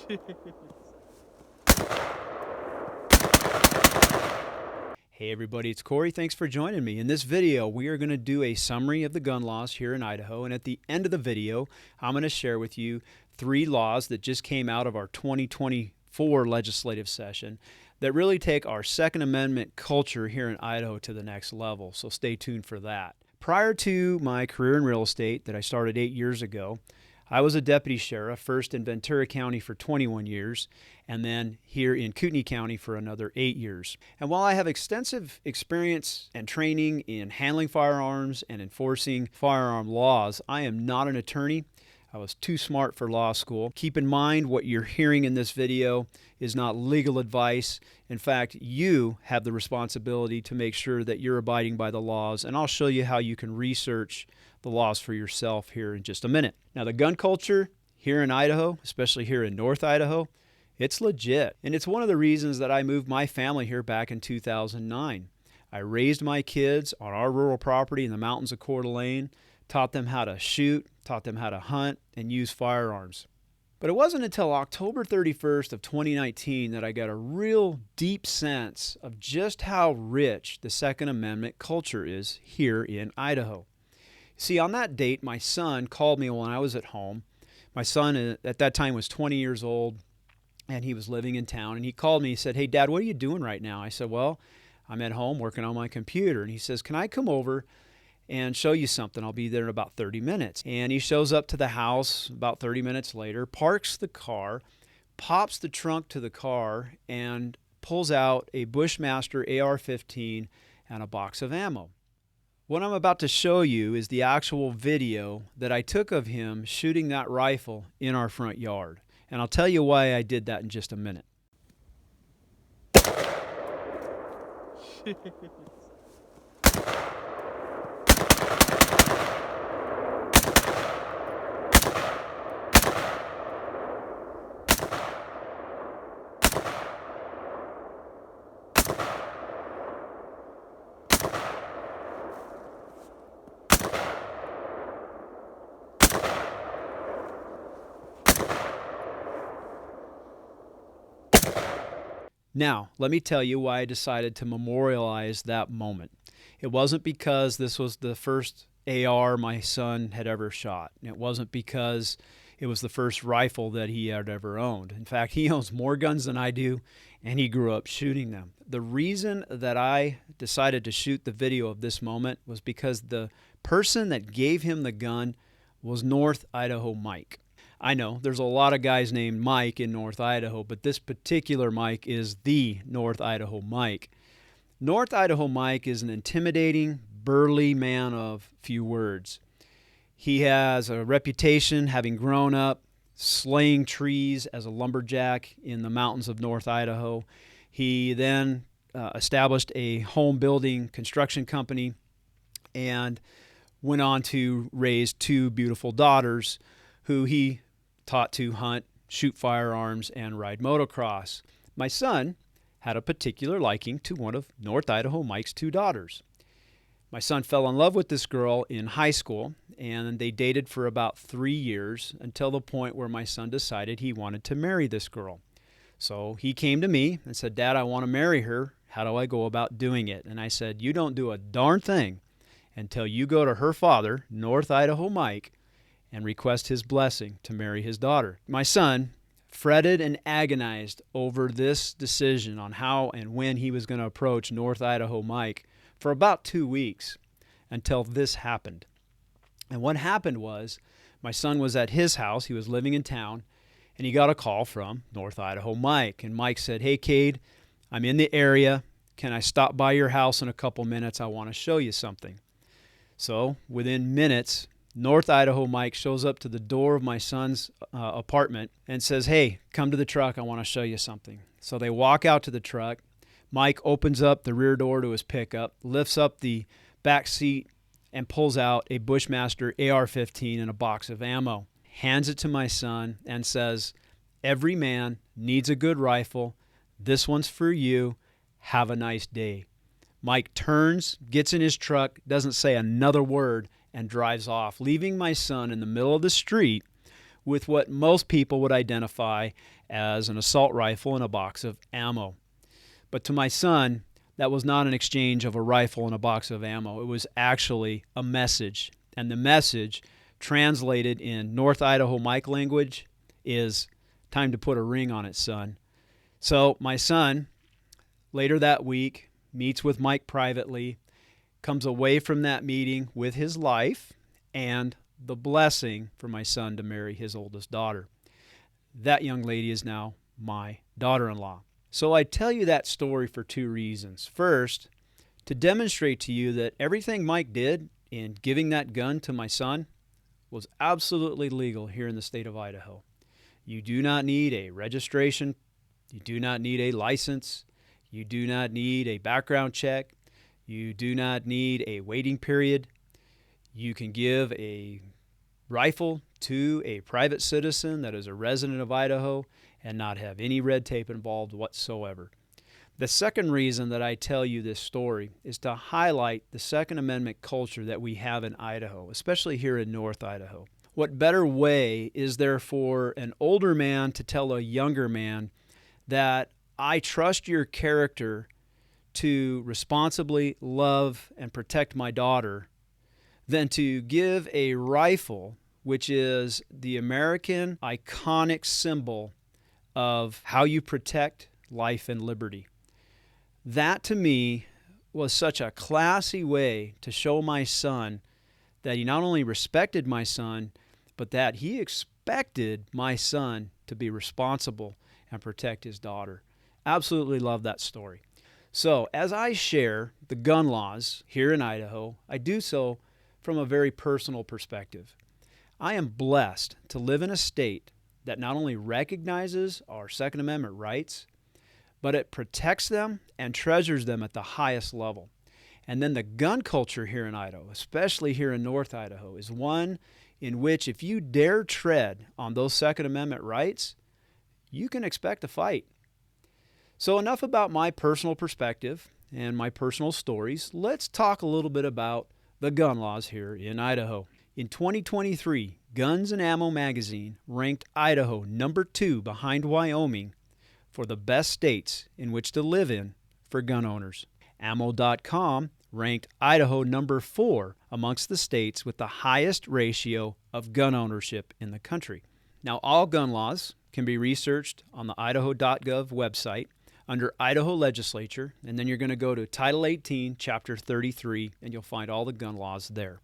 Hey everybody, it's Kory. Thanks for joining me. In this video, we are going to do a summary of the gun laws here in Idaho, and at the end of the video, I'm going to share with you 3 laws that just came out of our 2024 legislative session that really take our Second Amendment culture here in Idaho to the next level, so stay tuned for that. Prior to my career in real estate that I started 8 years ago, I was a deputy sheriff, first in Ventura County for 21 years, and then here in Kootenai County for another 8 years. And while I have extensive experience and training in handling firearms and enforcing firearm laws, I am not an attorney. I was too smart for law school. Keep in mind what you're hearing in this video is not legal advice. In fact, you have the responsibility to make sure that you're abiding by the laws, and I'll show you how you can research the laws for yourself here in just a minute. Now, the gun culture here in Idaho, especially here in North Idaho, it's legit. And it's one of the reasons that I moved my family here back in 2009. I raised my kids on our rural property in the mountains of Coeur d'Alene, taught them how to shoot, taught them how to hunt, and use firearms. But it wasn't until October 31st of 2019 that I got a real deep sense of just how rich the Second Amendment culture is here in Idaho. See, on that date, my son called me when I was at home. My son at that time was 20 years old, and he was living in town. And he called me. He said, "Hey, Dad, what are you doing right now?" I said, "Well, I'm at home working on my computer." And he says, "Can I come over and show you something? I'll be there in about 30 minutes. And he shows up to the house about 30 minutes later, parks the car, pops the trunk to the car, and pulls out a Bushmaster AR-15 and a box of ammo. What I'm about to show you is the actual video that I took of him shooting that rifle in our front yard. And I'll tell you why I did that in just a minute. Now, let me tell you why I decided to memorialize that moment. It wasn't because this was the first AR my son had ever shot. It wasn't because it was the first rifle that he had ever owned. In fact, he owns more guns than I do, and he grew up shooting them. The reason that I decided to shoot the video of this moment was because the person that gave him the gun was North Idaho Mike. I know there's a lot of guys named Mike in North Idaho, but this particular Mike is the North Idaho Mike. North Idaho Mike is an intimidating, burly man of few words. He has a reputation having grown up slaying trees as a lumberjack in the mountains of North Idaho. He then established a home building construction company and went on to raise 2 beautiful daughters who he taught to hunt, shoot firearms, and ride motocross. My son had a particular liking to one of North Idaho Mike's 2 daughters. My son fell in love with this girl in high school, and they dated for about 3 years until the point where my son decided he wanted to marry this girl. So he came to me and said, "Dad, I want to marry her. How do I go about doing it?" And I said, "You don't do a darn thing until you go to her father, North Idaho Mike, and request his blessing to marry his daughter." My son fretted and agonized over this decision on how and when he was going to approach North Idaho Mike for about 2 weeks until this happened. And what happened was my son was at his house. He was living in town, and he got a call from North Idaho Mike. And Mike said, "Hey, Cade, I'm in the area. Can I stop by your house in a couple minutes? I want to show you something." So within minutes, North Idaho Mike shows up to the door of my son's apartment and says, "Hey, come to the truck. I want to show you something." So they walk out to the truck. Mike opens up the rear door to his pickup, lifts up the back seat, and pulls out a Bushmaster AR-15 and a box of ammo, hands it to my son, and says, "Every man needs a good rifle. This one's for you. Have a nice day." Mike turns, gets in his truck, doesn't say another word, and drives off, leaving my son in the middle of the street with what most people would identify as an assault rifle and a box of ammo. But to my son, that was not an exchange of a rifle and a box of ammo. It was actually a message. And the message, translated in North Idaho Mike language, is time to put a ring on it, son. So my son, later that week, meets with Mike privately, comes away from that meeting with his life and the blessing for my son to marry his oldest daughter. That young lady is now my daughter-in-law. So I tell you that story for two reasons. First, to demonstrate to you that everything Mike did in giving that gun to my son was absolutely legal here in the state of Idaho. You do not need a registration. You do not need a license. You do not need a background check. You do not need a waiting period. You can give a rifle to a private citizen that is a resident of Idaho and not have any red tape involved whatsoever. The second reason that I tell you this story is to highlight the Second Amendment culture that we have in Idaho, especially here in North Idaho. What better way is there for an older man to tell a younger man that I trust your character to responsibly love and protect my daughter than to give a rifle, which is the American iconic symbol of how you protect life and liberty. That to me was such a classy way to show my son that he not only respected my son, but that he expected my son to be responsible and protect his daughter. Absolutely love that story. So as I share the gun laws here in Idaho, I do so from a very personal perspective. I am blessed to live in a state that not only recognizes our Second Amendment rights, but it protects them and treasures them at the highest level. And then the gun culture here in Idaho, especially here in North Idaho, is one in which if you dare tread on those Second Amendment rights, you can expect a fight. So enough about my personal perspective and my personal stories. Let's talk a little bit about the gun laws here in Idaho. In 2023, Guns and Ammo magazine ranked Idaho number 2 behind Wyoming for the best states in which to live in for gun owners. Ammo.com ranked Idaho number 4 amongst the states with the highest ratio of gun ownership in the country. Now, all gun laws can be researched on the idaho.gov website under Idaho Legislature, and then you're going to go to Title 18, Chapter 33, and you'll find all the gun laws there.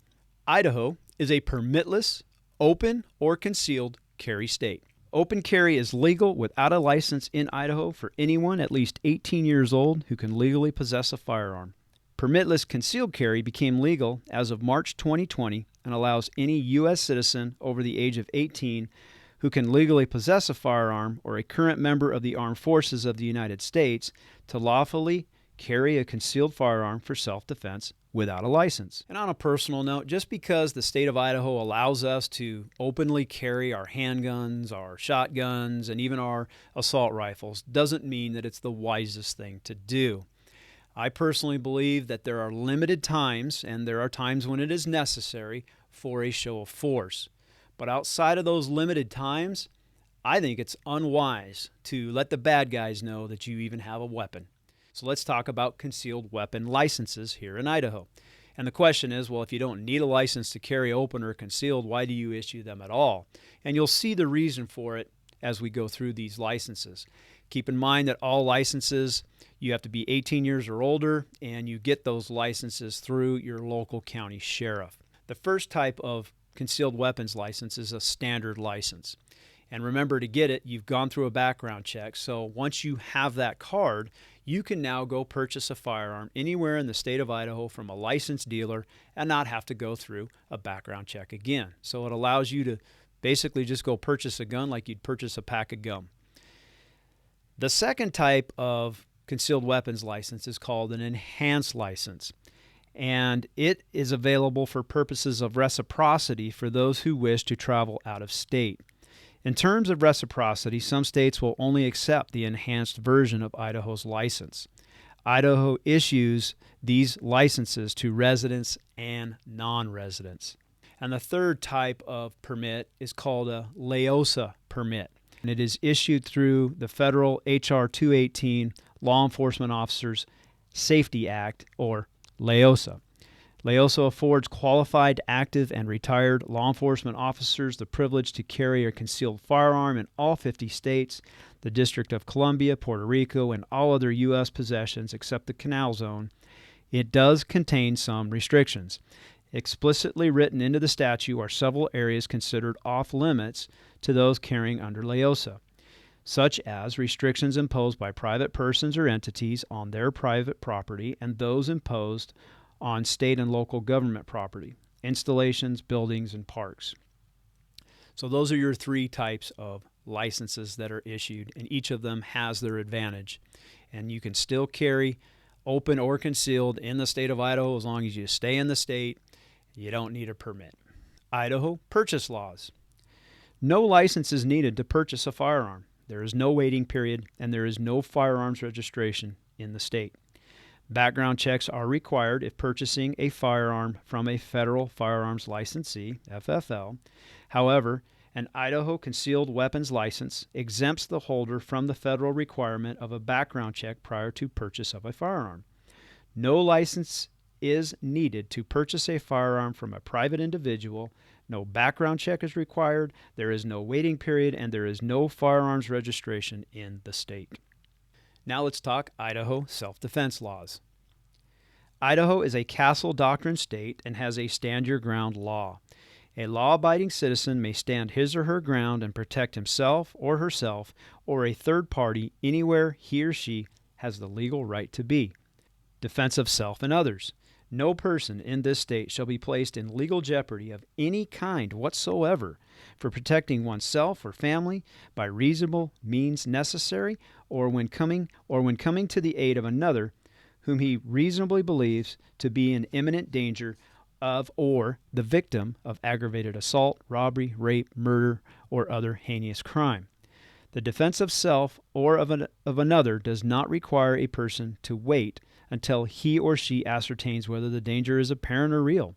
Idaho is a permitless, open, or concealed carry state. Open carry is legal without a license in Idaho for anyone at least 18 years old who can legally possess a firearm. Permitless concealed carry became legal as of March 2020 and allows any U.S. citizen over the age of 18 who can legally possess a firearm or a current member of the armed forces of the United States to lawfully carry a concealed firearm for self-defense without a license. And on a personal note, just because the state of Idaho allows us to openly carry our handguns, our shotguns, and even our assault rifles doesn't mean that it's the wisest thing to do. I personally believe that there are limited times, and there are times when it is necessary for a show of force. But outside of those limited times, I think it's unwise to let the bad guys know that you even have a weapon. So let's talk about concealed weapon licenses here in Idaho. And the question is, well, if you don't need a license to carry open or concealed, why do you issue them at all? And you'll see the reason for it as we go through these licenses. Keep in mind that all licenses, you have to be 18 years or older, and you get those licenses through your local county sheriff. The first type of concealed weapons license is a standard license. And remember, to get it, you've gone through a background check. So once you have that card, you can now go purchase a firearm anywhere in the state of Idaho from a licensed dealer and not have to go through a background check again. So it allows you to basically just go purchase a gun like you'd purchase a pack of gum. The second type of concealed weapons license is called an enhanced license, and it is available for purposes of reciprocity for those who wish to travel out of state. In terms of reciprocity, some states will only accept the enhanced version of Idaho's license. Idaho issues these licenses to residents and non-residents. And the third type of permit is called a LEOSA permit. And it is issued through the federal H.R. 218 Law Enforcement Officers Safety Act, or LEOSA. LEOSA affords qualified, active, and retired law enforcement officers the privilege to carry a concealed firearm in all 50 states, the District of Columbia, Puerto Rico, and all other U.S. possessions except the Canal Zone. It does contain some restrictions. Explicitly written into the statute are several areas considered off-limits to those carrying under LEOSA, such as restrictions imposed by private persons or entities on their private property and those imposed on state and local government property, installations, buildings, and parks. So those are your three types of licenses that are issued, and each of them has their advantage. And you can still carry open or concealed in the state of Idaho as long as you stay in the state. You don't need a permit. Idaho purchase laws. No license is needed to purchase a firearm. There is no waiting period, and there is no firearms registration in the state. Background checks are required if purchasing a firearm from a federal firearms licensee, FFL. However, an Idaho concealed weapons license exempts the holder from the federal requirement of a background check prior to purchase of a firearm. No license is needed to purchase a firearm from a private individual. No background check is required. There is no waiting period, and there is no firearms registration in the state. Now let's talk Idaho self-defense laws. Idaho is a castle doctrine state and has a stand your ground law. A law-abiding citizen may stand his or her ground and protect himself or herself or a third party anywhere he or she has the legal right to be. Defense of self and others. No person in this state shall be placed in legal jeopardy of any kind whatsoever for protecting oneself or family by reasonable means necessary, or when coming to the aid of another whom he reasonably believes to be in imminent danger of or the victim of aggravated assault, robbery, rape, murder, or other heinous crime. The defense of self or of another does not require a person to wait until he or she ascertains whether the danger is apparent or real.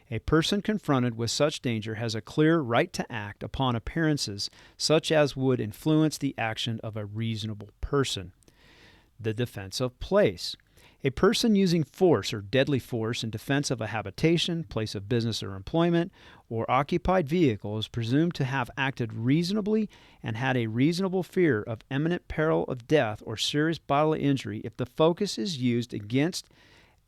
A person confronted with such danger has a clear right to act upon appearances such as would influence the action of a reasonable person. The defense of place. A person using force or deadly force in defense of a habitation, place of business or employment, or occupied vehicle is presumed to have acted reasonably and had a reasonable fear of imminent peril of death or serious bodily injury if the focus is used against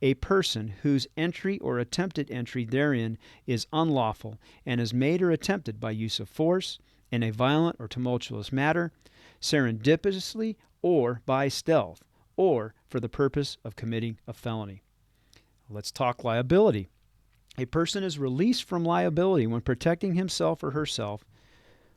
a person whose entry or attempted entry therein is unlawful and is made or attempted by use of force, in a violent or tumultuous manner, serendipitously, or by stealth, or for the purpose of committing a felony. Let's talk liability. A person is released from liability when protecting himself or herself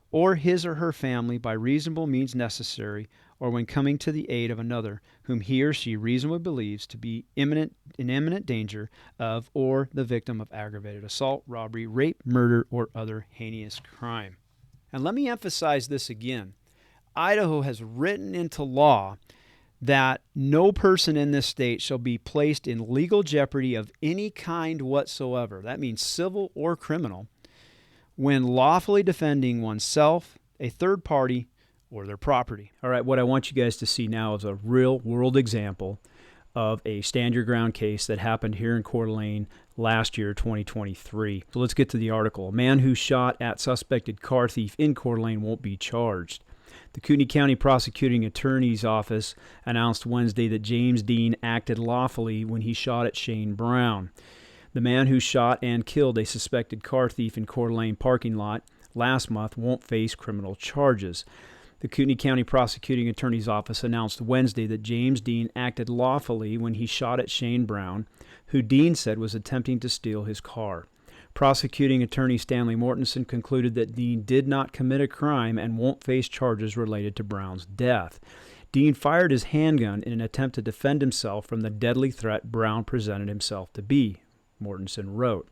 or his or her family by reasonable means necessary, or when coming to the aid of another whom he or she reasonably believes to be in imminent danger of or the victim of aggravated assault, robbery, rape, murder, or other heinous crime. And let me emphasize this again. Idaho has written into law that no person in this state shall be placed in legal jeopardy of any kind whatsoever, that means civil or criminal, when lawfully defending oneself, a third party, or their property. All right, what I want you guys to see now is a real-world example of a stand-your-ground case that happened here in Coeur d'Alene last year, 2023. So let's get to the article. A man who shot at suspected car thief in Coeur d'Alene won't be charged. The Kootenai County Prosecuting Attorney's Office announced Wednesday that James Dean acted lawfully when he shot at Shane Brown. The man who shot and killed a suspected car thief in Coeur d'Alene parking lot last month won't face criminal charges. The Kootenai County Prosecuting Attorney's Office announced Wednesday that James Dean acted lawfully when he shot at Shane Brown, who Dean said was attempting to steal his car. Prosecuting Attorney Stanley Mortensen concluded that Dean did not commit a crime and won't face charges related to Brown's death. Dean fired his handgun in an attempt to defend himself from the deadly threat Brown presented himself to be, Mortensen wrote.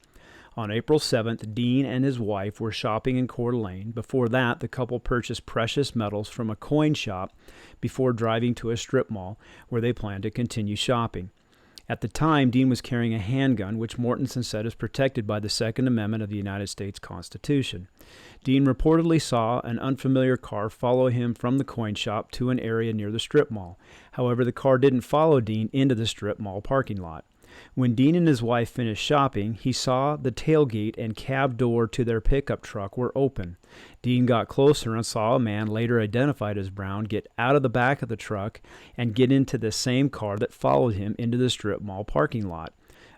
On April 7th, Dean and his wife were shopping in Coeur d'Alene. Before that, the couple purchased precious metals from a coin shop before driving to a strip mall where they planned to continue shopping. At the time, Dean was carrying a handgun, which Mortensen said is protected by the Second Amendment of the United States Constitution. Dean reportedly saw an unfamiliar car follow him from the coin shop to an area near the strip mall. However, the car didn't follow Dean into the strip mall parking lot. When Dean and his wife finished shopping, he saw the tailgate and cab door to their pickup truck were open. Dean got closer and saw a man, later identified as Brown, get out of the back of the truck and get into the same car that followed him into the strip mall parking lot.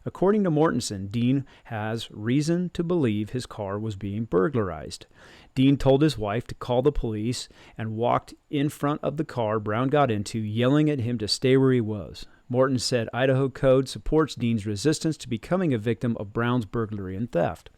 According to Mortensen, Dean has reason to believe his car was being burglarized. Dean told his wife to call the police and walked in front of the car Brown got into, yelling at him to stay where he was. Morton said Idaho Code supports Dean's resistance to becoming a victim of Brown's burglary and theft.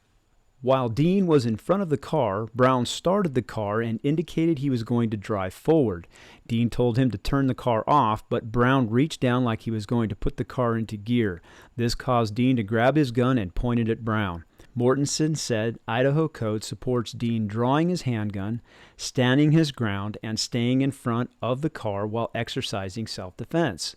While Dean was in front of the car, Brown started the car and indicated he was going to drive forward. Dean told him to turn the car off, but Brown reached down like he was going to put the car into gear. This caused Dean to grab his gun and point it at Brown. Mortensen said Idaho Code supports Dean drawing his handgun, standing his ground, and staying in front of the car while exercising self-defense.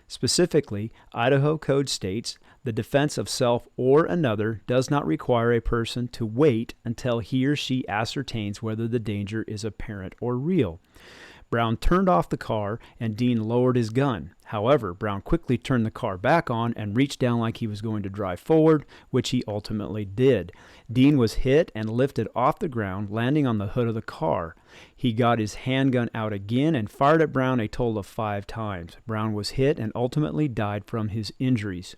Specifically, Idaho Code states, the defense of self or another does not require a person to wait until he or she ascertains whether the danger is apparent or real. Brown turned off the car and Dean lowered his gun. However, Brown quickly turned the car back on and reached down like he was going to drive forward, which he ultimately did. Dean was hit and lifted off the ground, landing on the hood of the car. He got his handgun out again and fired at Brown a total of 5 times. Brown was hit and ultimately died from his injuries.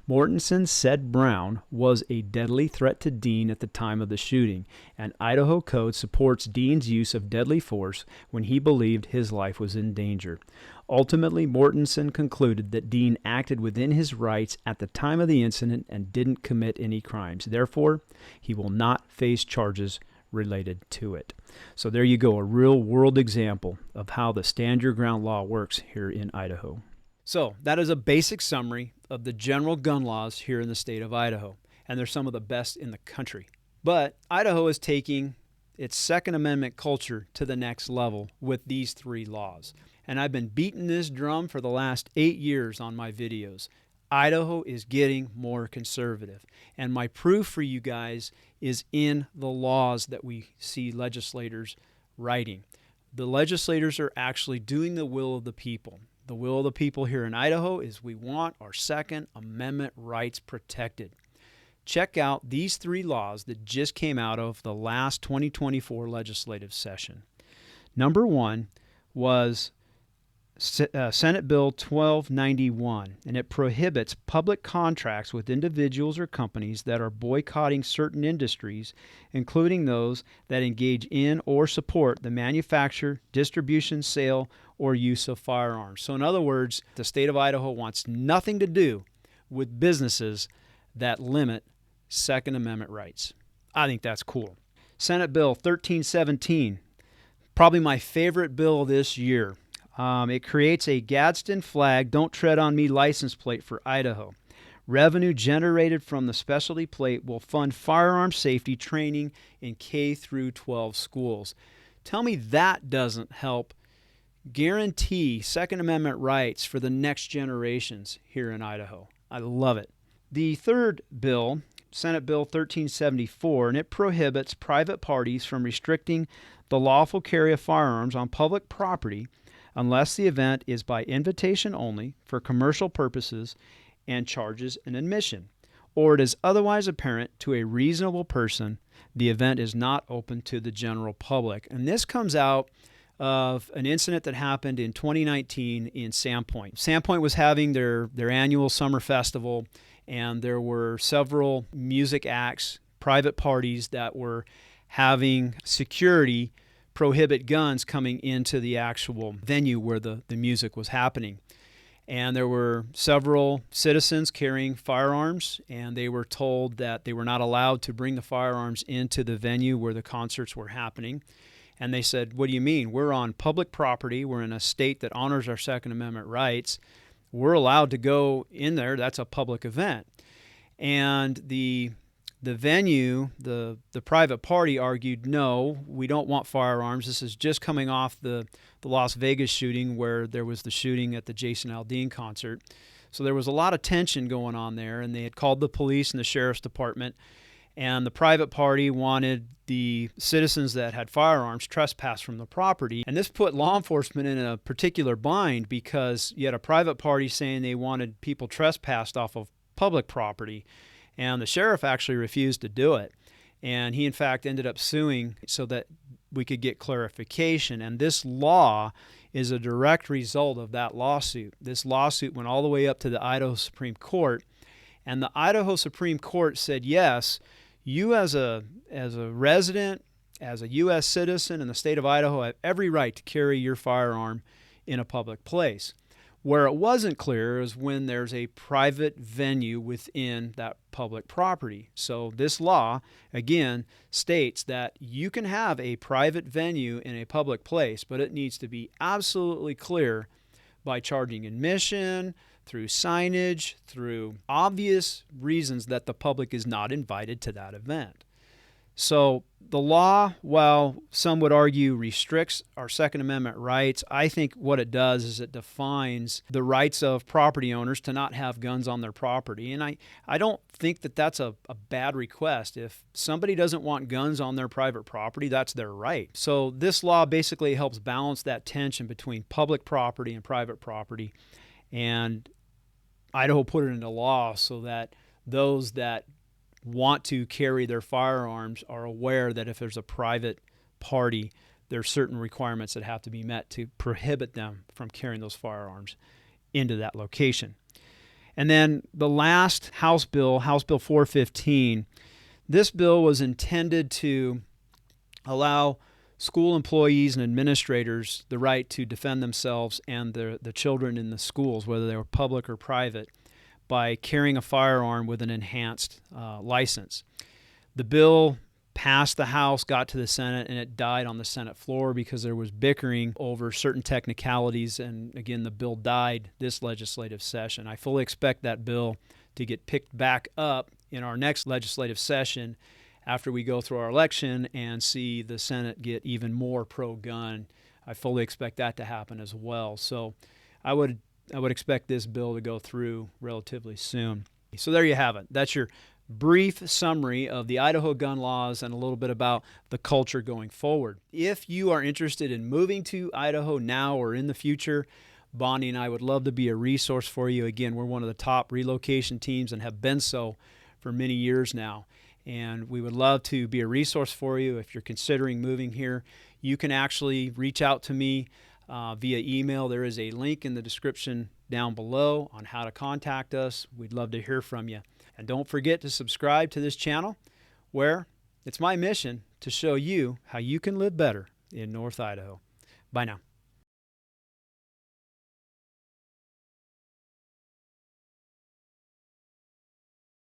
Mortensen said Brown was a deadly threat to Dean at the time of the shooting, and Idaho Code supports Dean's use of deadly force when he believed his life was in danger. Ultimately, Mortensen concluded that Dean acted within his rights at the time of the incident and didn't commit any crimes. Therefore, he will not face charges related to it. So there you go, a real-world example of how the Stand Your Ground law works here in Idaho. So that is a basic summary of the general gun laws here in the state of Idaho, and they're some of the best in the country. But Idaho is taking its Second Amendment culture to the next level with these 3 laws. And I've been beating this drum for the last 8 years on my videos. Idaho is getting more conservative. And my proof for you guys is in the laws that we see legislators writing. The legislators are actually doing the will of the people. The will of the people here in Idaho is we want our Second Amendment rights protected. Check out these 3 laws that just came out of the last 2024 legislative session. Number 1 was Senate Bill 1291, and it prohibits public contracts with individuals or companies that are boycotting certain industries, including those that engage in or support the manufacture, distribution, sale, or use of firearms. So in other words, the state of Idaho wants nothing to do with businesses that limit Second Amendment rights. I think that's cool. Senate Bill 1317, probably my favorite bill this year. It creates a Gadsden flag, don't tread on me license plate for Idaho. Revenue generated from the specialty plate will fund firearm safety training in K through 12 schools. Tell me that doesn't help guarantee Second Amendment rights for the next generations here in Idaho. I love it. The third bill, Senate Bill 1374, and it prohibits private parties from restricting the lawful carry of firearms on public property unless the event is by invitation only for commercial purposes and charges an admission, or it is otherwise apparent to a reasonable person the event is not open to the general public. And this comes out of an incident that happened in 2019 in Sandpoint. Sandpoint was having their annual summer festival, and there were several music acts, private parties that were having security prohibit guns coming into the actual venue where the music was happening. And there were several citizens carrying firearms, and they were told that they were not allowed to bring the firearms into the venue where the concerts were happening. And they said, what do you mean? We're on public property. We're in a state that honors our Second Amendment rights. We're allowed to go in there. That's a public event. And the venue, the private party argued, no, we don't want firearms. This is just coming off the Las Vegas shooting where there was the shooting at the Jason Aldean concert. So there was a lot of tension going on there, and they had called the police and the sheriff's department, and the private party wanted the citizens that had firearms trespass from the property. And this put law enforcement in a particular bind because you had a private party saying they wanted people trespassed off of public property, and the sheriff actually refused to do it. And he, in fact, ended up suing so that we could get clarification. And this law is a direct result of that lawsuit. This lawsuit went all the way up to the Idaho Supreme Court, and the Idaho Supreme Court said, yes, you as a resident, as a U.S. citizen in the state of Idaho, have every right to carry your firearm in a public place. Where it wasn't clear is when there's a private venue within that public property. So this law, again, states that you can have a private venue in a public place, but it needs to be absolutely clear by charging admission, through signage, through obvious reasons that the public is not invited to that event. So the law, while some would argue restricts our Second Amendment rights, I think what it does is it defines the rights of property owners to not have guns on their property. And I don't think that that's a bad request. If somebody doesn't want guns on their private property, that's their right. So this law basically helps balance that tension between public property and private property. And Idaho put it into law so that those that want to carry their firearms are aware that if there's a private party, there are certain requirements that have to be met to prohibit them from carrying those firearms into that location. And then the last House Bill 415, this bill was intended to allow school employees and administrators the right to defend themselves and the children in the schools, whether they were public or private, by carrying a firearm with an enhanced license. The bill passed the House, got to the Senate, and it died on the Senate floor because there was bickering over certain technicalities, and again, the bill died this legislative session. I fully expect that bill to get picked back up in our next legislative session after we go through our election and see the Senate get even more pro-gun. I fully expect that to happen as well. So I would expect this bill to go through relatively soon. So there you have it. That's your brief summary of the Idaho gun laws and a little bit about the culture going forward. If you are interested in moving to Idaho now or in the future, Bonnie and I would love to be a resource for you. Again, we're one of the top relocation teams and have been so for many years now. And we would love to be a resource for you if you're considering moving here. You can actually reach out to me via email. There is a link in the description down below on how to contact us. We'd love to hear from you. And don't forget to subscribe to this channel, where it's my mission to show you how you can live better in North Idaho. Bye now.